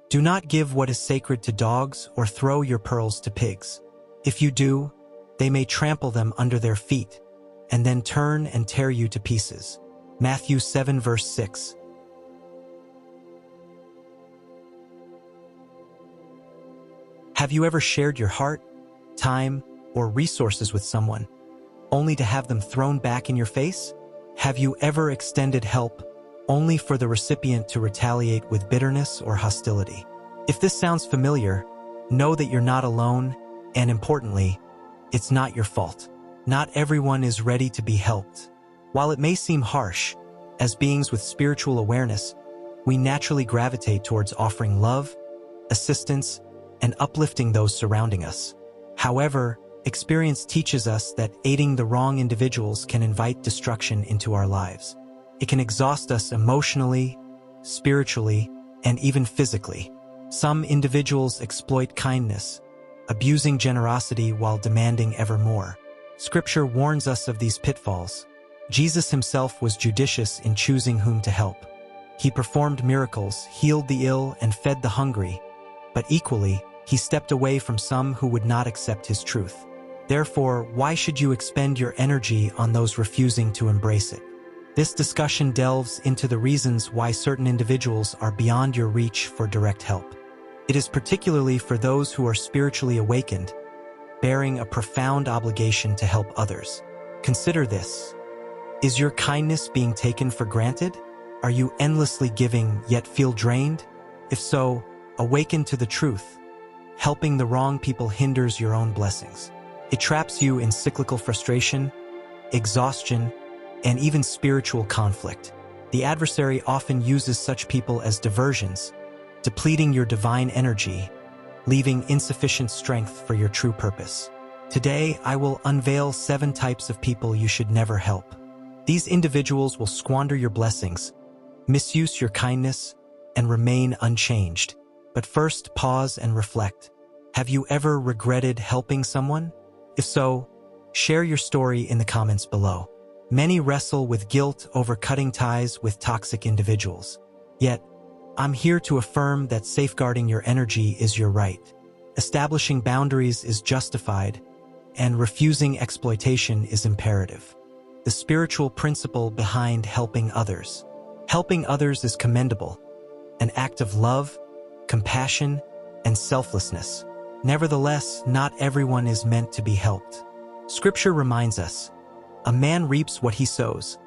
Do not give what is sacred to dogs or throw your pearls to pigs. If you do, they may trample them under their feet and then turn and tear you to pieces. Matthew 7 verse 6. Have you ever shared your heart, time, or resources with someone, only to have them thrown back in your face? Have you ever extended help, only for the recipient to retaliate with bitterness or hostility? If this sounds familiar, know that you're not alone, and importantly, it's not your fault. Not everyone is ready to be helped. While it may seem harsh, as beings with spiritual awareness, we naturally gravitate towards offering love, assistance, and uplifting those surrounding us. However, experience teaches us that aiding the wrong individuals can invite destruction into our lives. It can exhaust us emotionally, spiritually, and even physically. Some individuals exploit kindness, abusing generosity while demanding ever more. Scripture warns us of these pitfalls. Jesus himself was judicious in choosing whom to help. He performed miracles, healed the ill, and fed the hungry, but equally, he stepped away from some who would not accept his truth. Therefore, why should you expend your energy on those refusing to embrace it? This discussion delves into the reasons why certain individuals are beyond your reach for direct help. It is particularly for those who are spiritually awakened, bearing a profound obligation to help others. Consider this. Is your kindness being taken for granted? Are you endlessly giving yet feel drained? If so, awaken to the truth. Helping the wrong people hinders your own blessings. It traps you in cyclical frustration, exhaustion, and even spiritual conflict. The adversary often uses such people as diversions, depleting your divine energy, leaving insufficient strength for your true purpose. Today, I will unveil 7 types of people you should never help. These individuals will squander your blessings, misuse your kindness, and remain unchanged. But first, pause and reflect. Have you ever regretted helping someone? If so, share your story in the comments below. Many wrestle with guilt over cutting ties with toxic individuals. Yet, I'm here to affirm that safeguarding your energy is your right. Establishing boundaries is justified, and refusing exploitation is imperative. The spiritual principle behind helping others. Helping others is commendable, an act of love, compassion, and selflessness. Nevertheless, not everyone is meant to be helped. Scripture reminds us, a man reaps what he sows.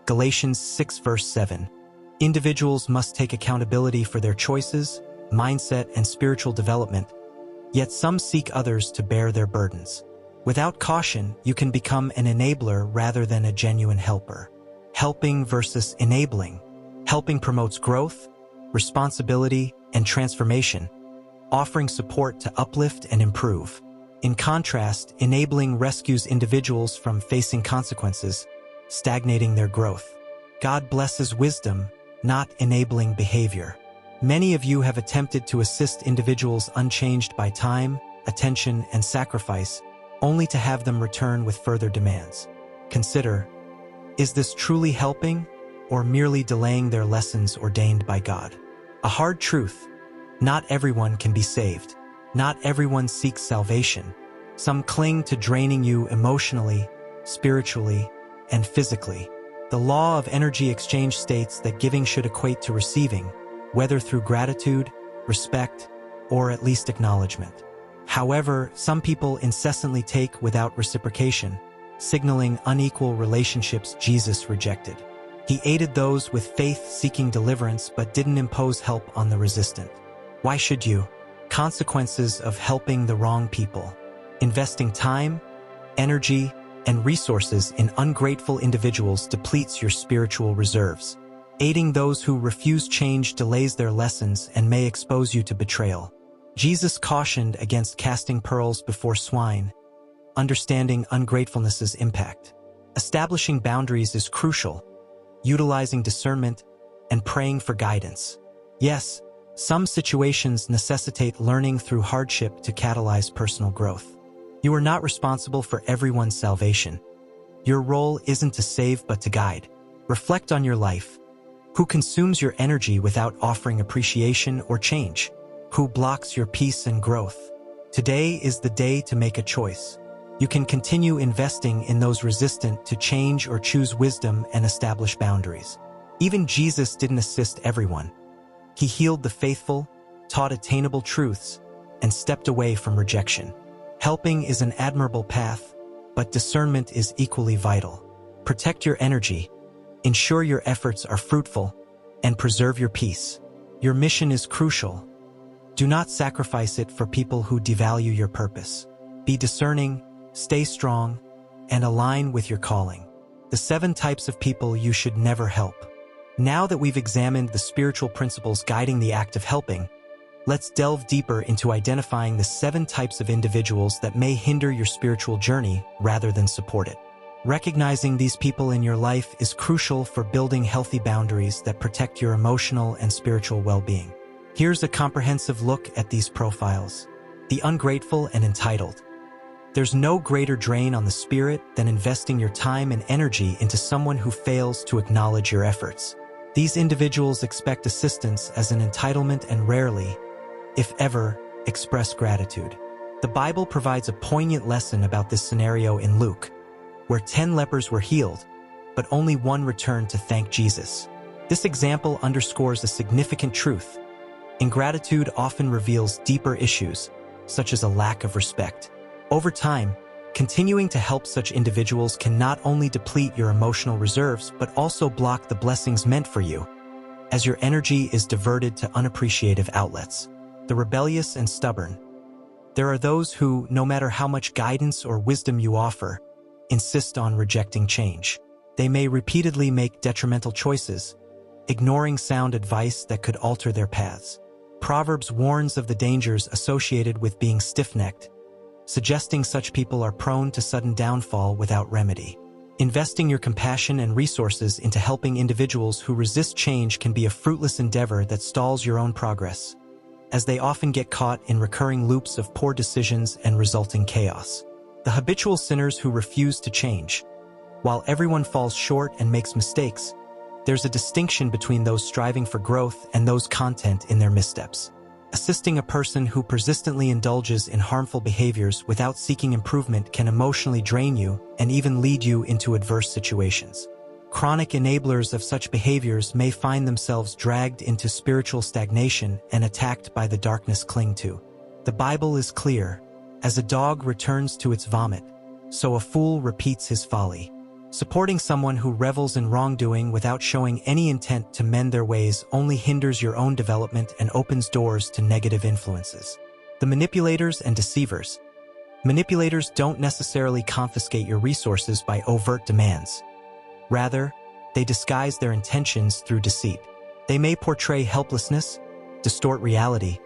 Galatians 6 verse 7. Individuals must take accountability for their choices, mindset, and spiritual development, yet some seek others to bear their burdens. Without caution, you can become an enabler rather than a genuine helper. Helping versus enabling. Helping promotes growth, responsibility, and transformation, offering support to uplift and improve. In contrast, enabling rescues individuals from facing consequences, stagnating their growth. God blesses wisdom, not enabling behavior. Many of you have attempted to assist individuals unchanged by time, attention, and sacrifice, only to have them return with further demands. Consider, is this truly helping or merely delaying their lessons ordained by God? A hard truth, not everyone can be saved. Not everyone seeks salvation. Some cling to draining you emotionally, spiritually, and physically. The law of energy exchange states that giving should equate to receiving, whether through gratitude, respect, or at least acknowledgement. However, some people incessantly take without reciprocation, signaling unequal relationships Jesus rejected. He aided those with faith seeking deliverance but didn't impose help on the resistant. Why should you? Consequences of helping the wrong people. Investing time, energy, and resources in ungrateful individuals depletes your spiritual reserves. Aiding those who refuse change delays their lessons and may expose you to betrayal. Jesus cautioned against casting pearls before swine, understanding ungratefulness's impact. Establishing boundaries is crucial, utilizing discernment and praying for guidance. Yes, some situations necessitate learning through hardship to catalyze personal growth. You are not responsible for everyone's salvation. Your role isn't to save but to guide. Reflect on your life. Who consumes your energy without offering appreciation or change? who blocks your peace and growth. Today is the day to make a choice. You can continue investing in those resistant to change or choose wisdom and establish boundaries. Even Jesus didn't assist everyone. He healed the faithful, taught attainable truths, and stepped away from rejection. Helping is an admirable path, but discernment is equally vital. Protect your energy, ensure your efforts are fruitful, and preserve your peace. Your mission is crucial. Do not sacrifice it for people who devalue your purpose. Be discerning, stay strong, and align with your calling. The 7 types of people you should never help. Now that we've examined the spiritual principles guiding the act of helping, let's delve deeper into identifying the 7 types of individuals that may hinder your spiritual journey rather than support it. Recognizing these people in your life is crucial for building healthy boundaries that protect your emotional and spiritual well-being. Here's a comprehensive look at these profiles. The ungrateful and entitled. There's no greater drain on the spirit than investing your time and energy into someone who fails to acknowledge your efforts. These individuals expect assistance as an entitlement and rarely, if ever, express gratitude. The Bible provides a poignant lesson about this scenario in Luke, where 10 lepers were healed, but only one returned to thank Jesus. This example underscores a significant truth. Ingratitude often reveals deeper issues, such as a lack of respect. Over time, continuing to help such individuals can not only deplete your emotional reserves but also block the blessings meant for you, as your energy is diverted to unappreciative outlets. The rebellious and stubborn. There are those who, no matter how much guidance or wisdom you offer, insist on rejecting change. They may repeatedly make detrimental choices, ignoring sound advice that could alter their paths. Proverbs warns of the dangers associated with being stiff-necked, suggesting such people are prone to sudden downfall without remedy. Investing your compassion and resources into helping individuals who resist change can be a fruitless endeavor that stalls your own progress, as they often get caught in recurring loops of poor decisions and resulting chaos. The habitual sinners who refuse to change. While everyone falls short and makes mistakes, there's a distinction between those striving for growth and those content in their missteps. Assisting a person who persistently indulges in harmful behaviors without seeking improvement can emotionally drain you and even lead you into adverse situations. Chronic enablers of such behaviors may find themselves dragged into spiritual stagnation and attacked by the darkness cling to. The Bible is clear: as a dog returns to its vomit, so a fool repeats his folly. Supporting someone who revels in wrongdoing without showing any intent to mend their ways only hinders your own development and opens doors to negative influences. The manipulators and deceivers. Manipulators don't necessarily confiscate your resources by overt demands. Rather, they disguise their intentions through deceit. They may portray helplessness, distort reality,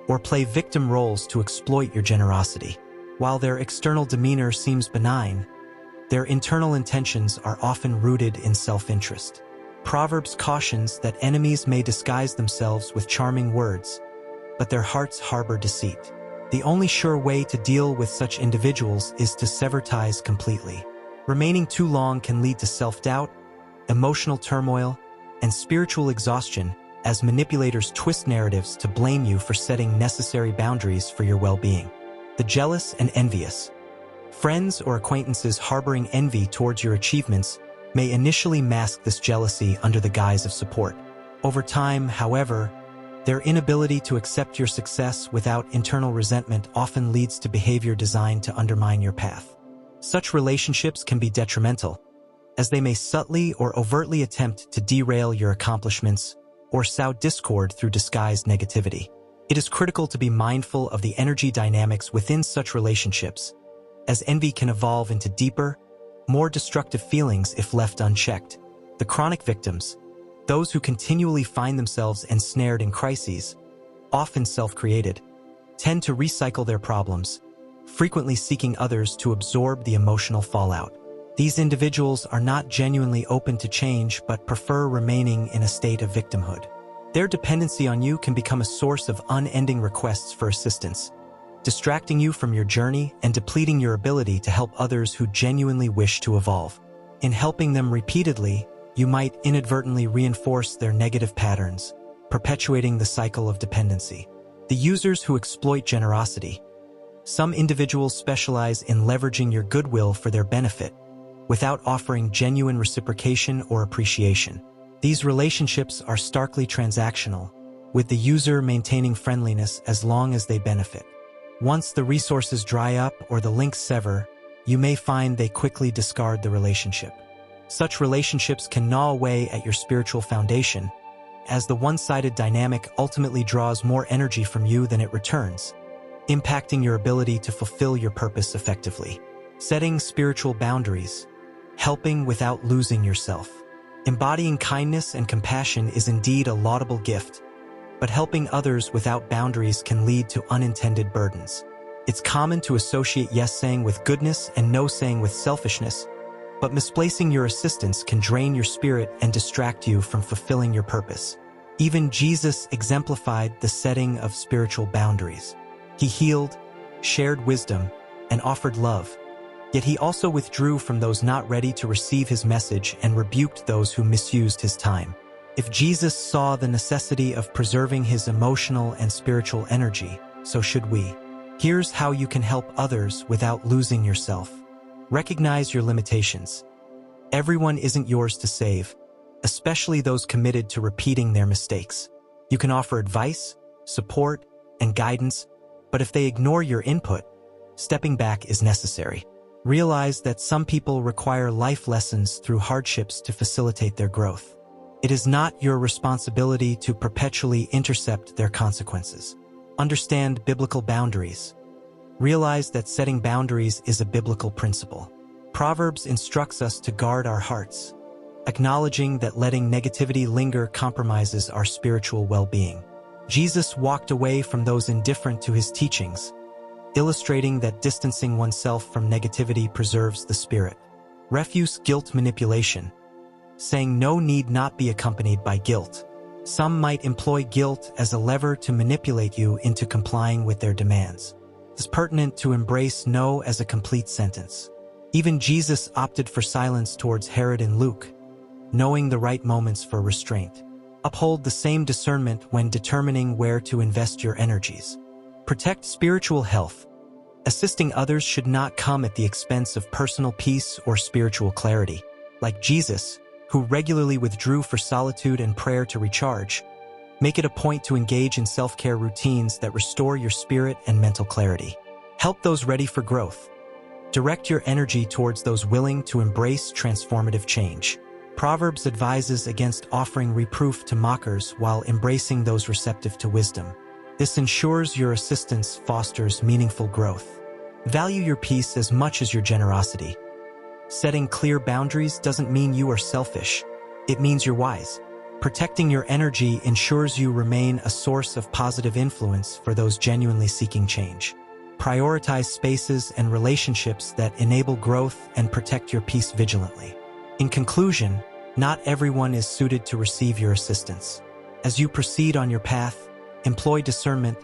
or play victim roles to exploit your generosity. While their external demeanor seems benign, their internal intentions are often rooted in self-interest. Proverbs cautions that enemies may disguise themselves with charming words, but their hearts harbor deceit. The only sure way to deal with such individuals is to sever ties completely. Remaining too long can lead to self-doubt, emotional turmoil, and spiritual exhaustion, as manipulators twist narratives to blame you for setting necessary boundaries for your well-being. The jealous and envious. Friends or acquaintances harboring envy towards your achievements may initially mask this jealousy under the guise of support. Over time, however, their inability to accept your success without internal resentment often leads to behavior designed to undermine your path. Such relationships can be detrimental, as they may subtly or overtly attempt to derail your accomplishments or sow discord through disguised negativity. It is critical to be mindful of the energy dynamics within such relationships, as envy can evolve into deeper, more destructive feelings if left unchecked. The chronic victims, those who continually find themselves ensnared in crises, often self-created, tend to recycle their problems, frequently seeking others to absorb the emotional fallout. These individuals are not genuinely open to change but prefer remaining in a state of victimhood. Their dependency on you can become a source of unending requests for assistance, distracting you from your journey and depleting your ability to help others who genuinely wish to evolve. In helping them repeatedly, you might inadvertently reinforce their negative patterns, perpetuating the cycle of dependency. The users who exploit generosity. Some individuals specialize in leveraging your goodwill for their benefit, without offering genuine reciprocation or appreciation. These relationships are starkly transactional, with the user maintaining friendliness as long as they benefit. Once the resources dry up or the links sever, you may find they quickly discard the relationship. Such relationships can gnaw away at your spiritual foundation, as the one-sided dynamic ultimately draws more energy from you than it returns, impacting your ability to fulfill your purpose effectively. Setting spiritual boundaries. Helping without losing yourself. Embodying kindness and compassion is indeed a laudable gift, but helping others without boundaries can lead to unintended burdens. It's common to associate yes-saying with goodness and no-saying with selfishness, but misplacing your assistance can drain your spirit and distract you from fulfilling your purpose. Even Jesus exemplified the setting of spiritual boundaries. He healed, shared wisdom, and offered love. Yet he also withdrew from those not ready to receive his message and rebuked those who misused his time. If Jesus saw the necessity of preserving his emotional and spiritual energy, so should we. Here's how you can help others without losing yourself. Recognize your limitations. Everyone isn't yours to save, especially those committed to repeating their mistakes. You can offer advice, support, and guidance, but if they ignore your input, stepping back is necessary. Realize that some people require life lessons through hardships to facilitate their growth. It is not your responsibility to perpetually intercept their consequences. Understand biblical boundaries. Realize that setting boundaries is a biblical principle. Proverbs instructs us to guard our hearts, acknowledging that letting negativity linger compromises our spiritual well-being. Jesus walked away from those indifferent to his teachings, illustrating that distancing oneself from negativity preserves the spirit. Refuse guilt manipulation. Saying no need not be accompanied by guilt. Some might employ guilt as a lever to manipulate you into complying with their demands. It's pertinent to embrace no as a complete sentence. Even Jesus opted for silence towards Herod and Luke, knowing the right moments for restraint. Uphold the same discernment when determining where to invest your energies. Protect spiritual health. Assisting others should not come at the expense of personal peace or spiritual clarity. Like Jesus, who regularly withdrew for solitude and prayer to recharge, make it a point to engage in self-care routines that restore your spirit and mental clarity. Help those ready for growth. Direct your energy towards those willing to embrace transformative change. Proverbs advises against offering reproof to mockers while embracing those receptive to wisdom. This ensures your assistance fosters meaningful growth. Value your peace as much as your generosity. Setting clear boundaries doesn't mean you are selfish. It means you're wise. Protecting your energy ensures you remain a source of positive influence for those genuinely seeking change. Prioritize spaces and relationships that enable growth and protect your peace vigilantly. In conclusion, not everyone is suited to receive your assistance. As you proceed on your path, employ discernment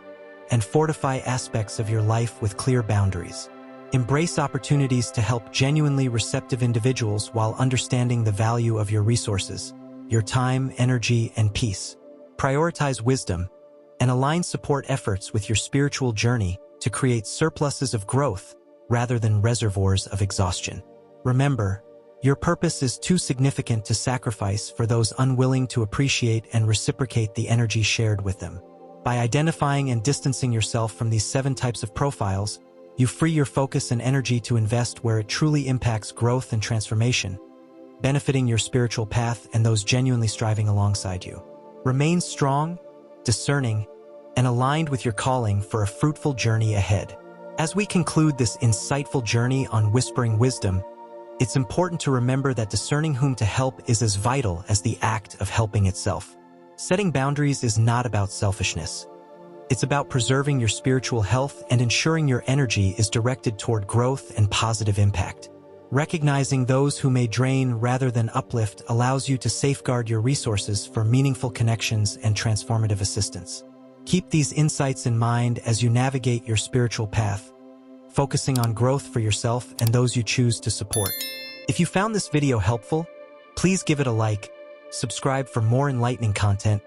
and fortify aspects of your life with clear boundaries. Embrace opportunities to help genuinely receptive individuals while understanding the value of your resources, your time, energy, and peace. Prioritize wisdom and align support efforts with your spiritual journey to create surpluses of growth rather than reservoirs of exhaustion. Remember, your purpose is too significant to sacrifice for those unwilling to appreciate and reciprocate the energy shared with them. By identifying and distancing yourself from these 7 types of profiles, you free your focus and energy to invest where it truly impacts growth and transformation, benefiting your spiritual path and those genuinely striving alongside you. Remain strong, discerning, and aligned with your calling for a fruitful journey ahead. As we conclude this insightful journey on Whispering Wisdom, it's important to remember that discerning whom to help is as vital as the act of helping itself. Setting boundaries is not about selfishness. It's about preserving your spiritual health and ensuring your energy is directed toward growth and positive impact. Recognizing those who may drain rather than uplift allows you to safeguard your resources for meaningful connections and transformative assistance. Keep these insights in mind as you navigate your spiritual path, focusing on growth for yourself and those you choose to support. If you found this video helpful, please give it a like, subscribe for more enlightening content,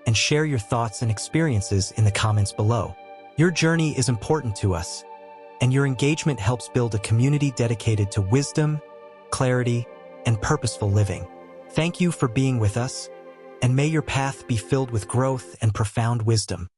and share your thoughts and experiences in the comments below. Your journey is important to us, and your engagement helps build a community dedicated to wisdom, clarity, and purposeful living. Thank you for being with us, and may your path be filled with growth and profound wisdom.